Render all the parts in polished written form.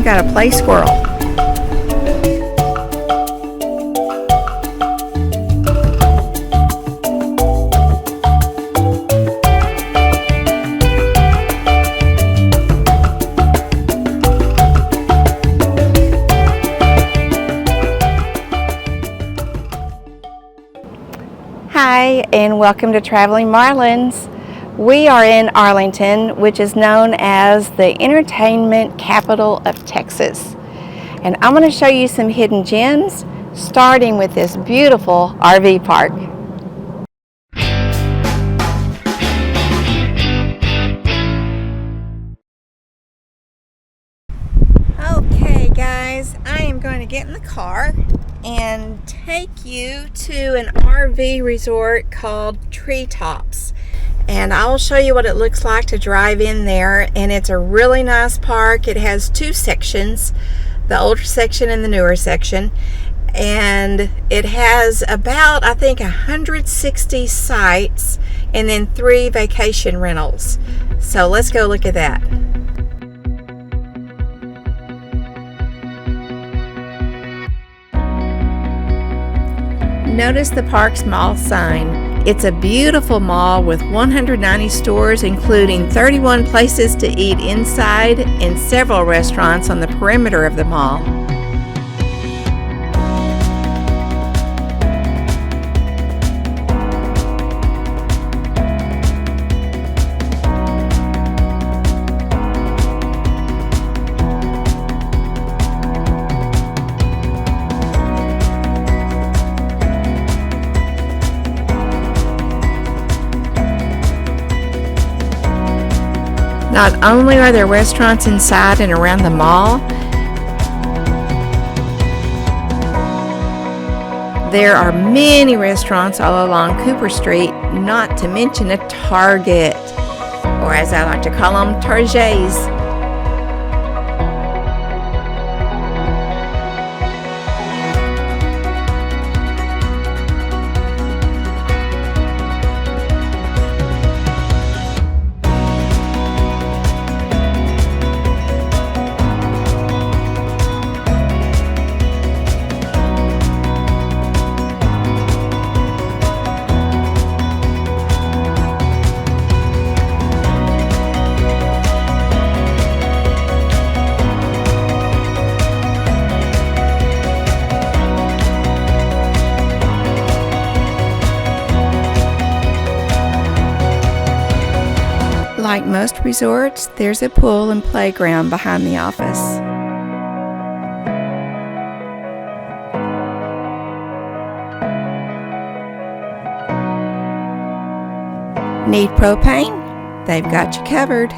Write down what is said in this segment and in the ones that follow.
Even got a play squirrel. Hi, and welcome to Traveling Marlins. We are in Arlington, which is known as the entertainment capital of Texas. And I'm going to show you some hidden gems, starting with this beautiful RV park. Okay guys, I am going to get in the car and take you to an RV resort called Treetops, and I'll show you what it looks like to drive in there. And it's a really nice park. It has two sections, the older section and the newer section, and it has about, I think, 160 sites and then 3 vacation rentals. So let's go look at that. Notice the park's mall sign. It's a beautiful mall with 190 stores, including 31 places to eat inside and several restaurants on the perimeter of the mall. Not only are there restaurants inside and around the mall, there are many restaurants all along Cooper Street, not to mention a Target, or as I like to call them, Targets. Like most resorts, there's a pool and playground behind the office. Need propane? They've got you covered.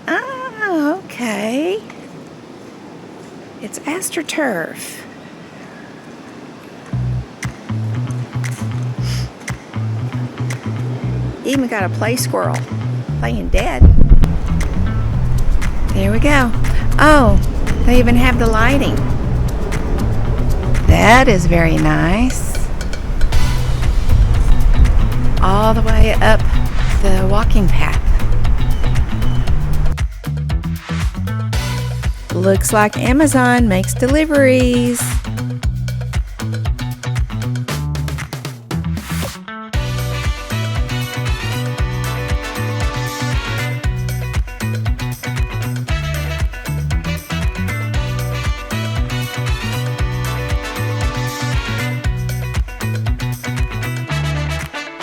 Ah, okay. It's AstroTurf. Even got a play squirrel playing dead. There we go. Oh, they even have the lighting. That is very nice. All the way up the walking path. Looks like Amazon makes deliveries.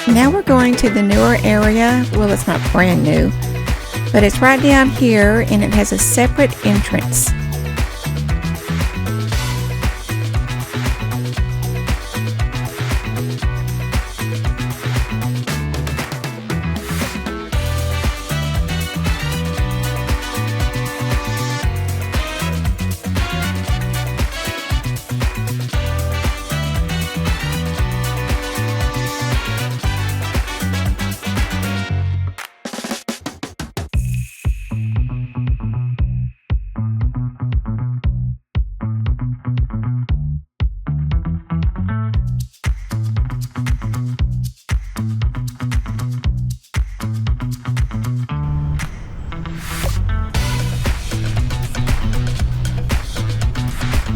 Now we're going to the newer area. Well, it's not brand new, but it's right down here and it has a separate entrance.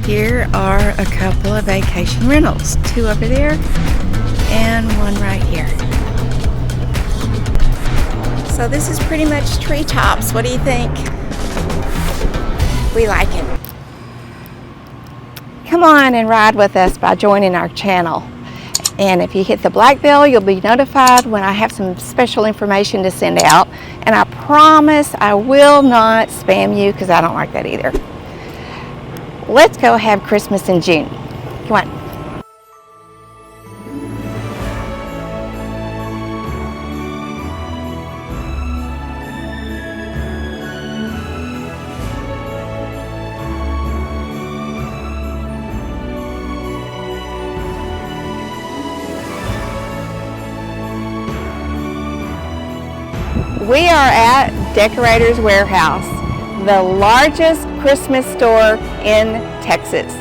Here are a couple of vacation rentals, 2 over there and 1 right here. So this is pretty much treetops. What do you think? We like it. Come on and ride with us by joining our channel. And if you hit the black bell, you'll be notified when I have some special information to send out. And I promise I will not spam you, because I don't like that either. Let's go have Christmas in June. Come on. We are at Decorator's Warehouse, the largest Christmas store in Texas.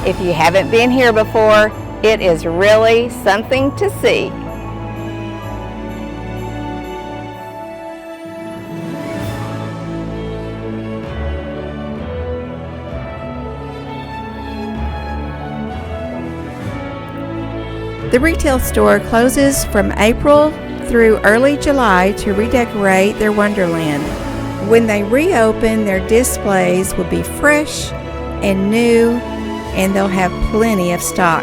If you haven't been here before, it is really something to see. The retail store closes from April through early July to redecorate their wonderland. When they reopen, their displays will be fresh and new, and they'll have plenty of stock.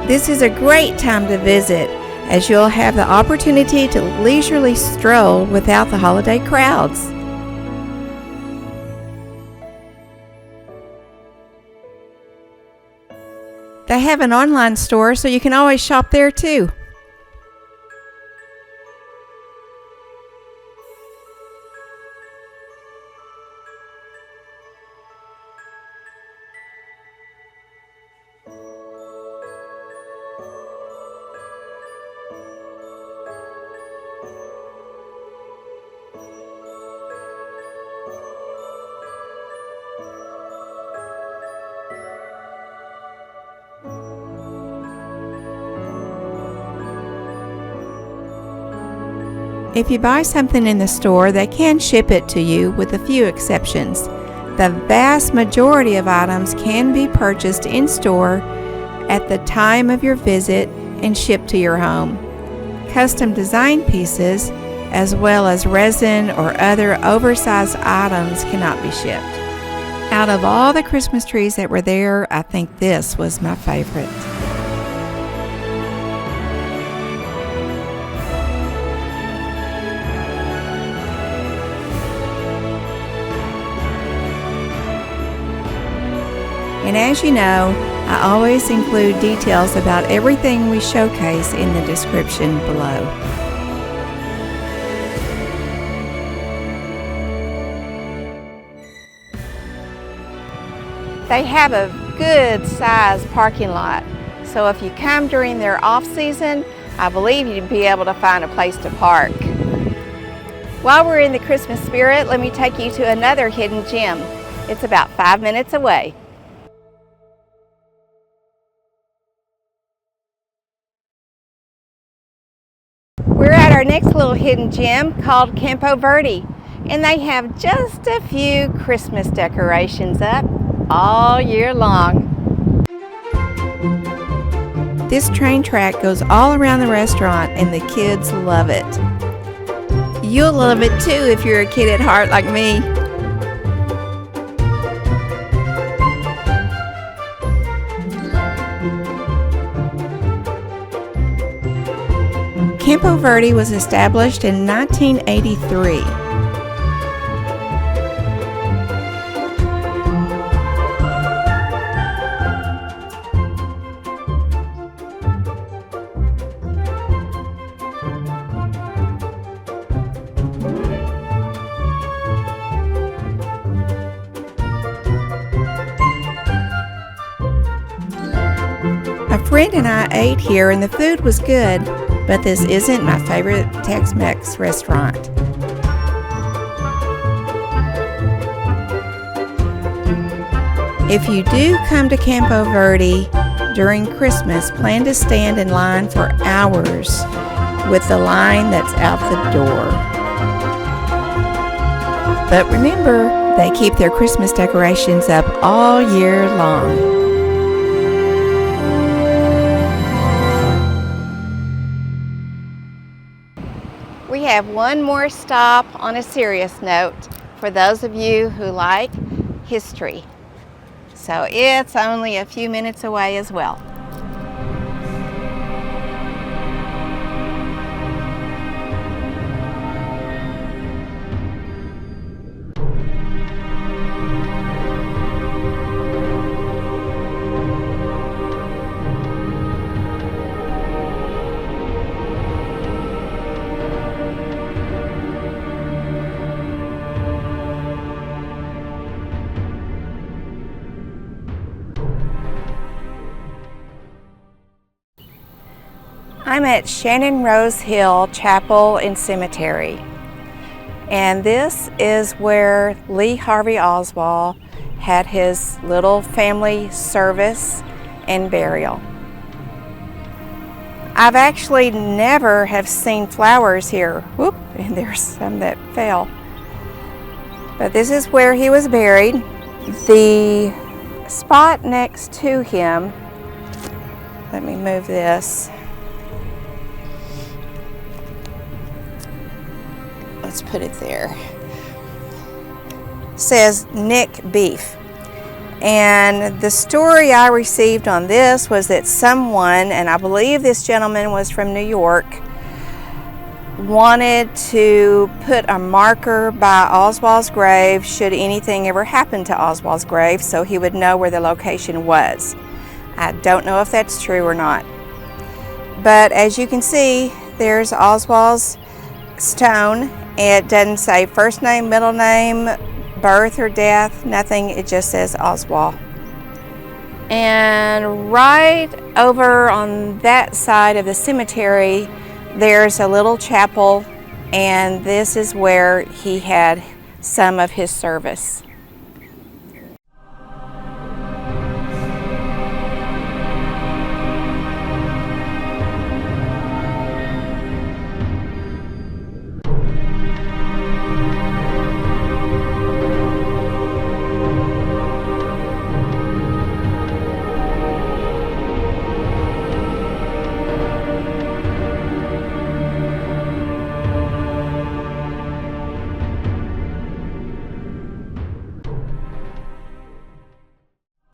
This is a great time to visit, as you'll have the opportunity to leisurely stroll without the holiday crowds. They have an online store, so you can always shop there too. If you buy something in the store, they can ship it to you with a few exceptions. The vast majority of items can be purchased in store at the time of your visit and shipped to your home. Custom design pieces, as well as resin or other oversized items, cannot be shipped. Out of all the Christmas trees that were there, I think this was my favorite. And as you know, I always include details about everything we showcase in the description below. They have a good sized parking lot, so if you come during their off season, I believe you'd be able to find a place to park. While we're in the Christmas spirit, let me take you to another hidden gem. It's about 5 minutes away. We're at our next little hidden gem called Campo Verde, and they have just a few Christmas decorations up all year long. This train track goes all around the restaurant, and the kids love it. You'll love it too if you're a kid at heart like me. Campo Verde was established in 1983. A friend and I ate here and the food was good, but this isn't my favorite Tex-Mex restaurant. If you do come to Campo Verde during Christmas, plan to stand in line for hours with the line that's out the door. But remember, They keep their Christmas decorations up all year long. We have one more stop on a serious note for those of you who like history. So it's only a few minutes away as well. I'm at Shannon Rose Hill Chapel and Cemetery, and this is where Lee Harvey Oswald had his little family service and burial. I've actually never have seen flowers here. Whoop, and there's some that fell. But this is where he was buried. The spot next to him, let me move this. Let's put it there. Says Nick Beef. And the story I received on this was that someone, and I believe this gentleman was from New York, wanted to put a marker by Oswald's grave should anything ever happen to Oswald's grave, so he would know where the location was. I don't know if that's true or not. But as you can see, there's Oswald's stone. It doesn't say first name, middle name, birth or death, nothing. It just says Oswald. And right over on that side of the cemetery, there's a little chapel, and this is where he had some of his service.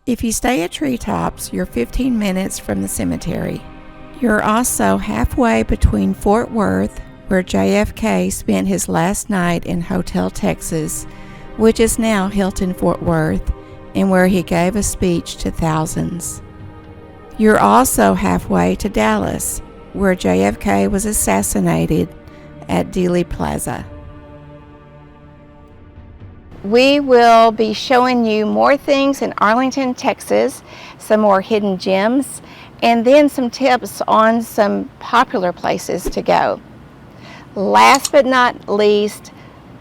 If you stay at Treetops, you're 15 minutes from the cemetery. You're also halfway between Fort Worth, where JFK spent his last night in Hotel Texas, which is now Hilton Fort Worth, and where he gave a speech to thousands. You're also halfway to Dallas, where JFK was assassinated at Dealey Plaza. We will be showing you more things in Arlington, Texas, some more hidden gems, and then some tips on some popular places to go. Last but not least,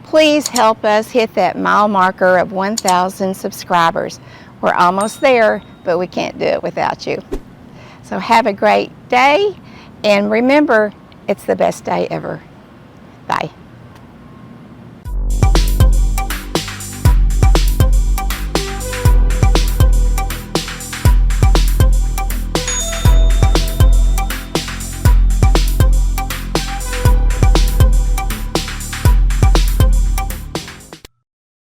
please help us hit that mile marker of 1,000 subscribers. We're almost there, but we can't do it without you. So have a great day, and remember, it's the best day ever. Bye.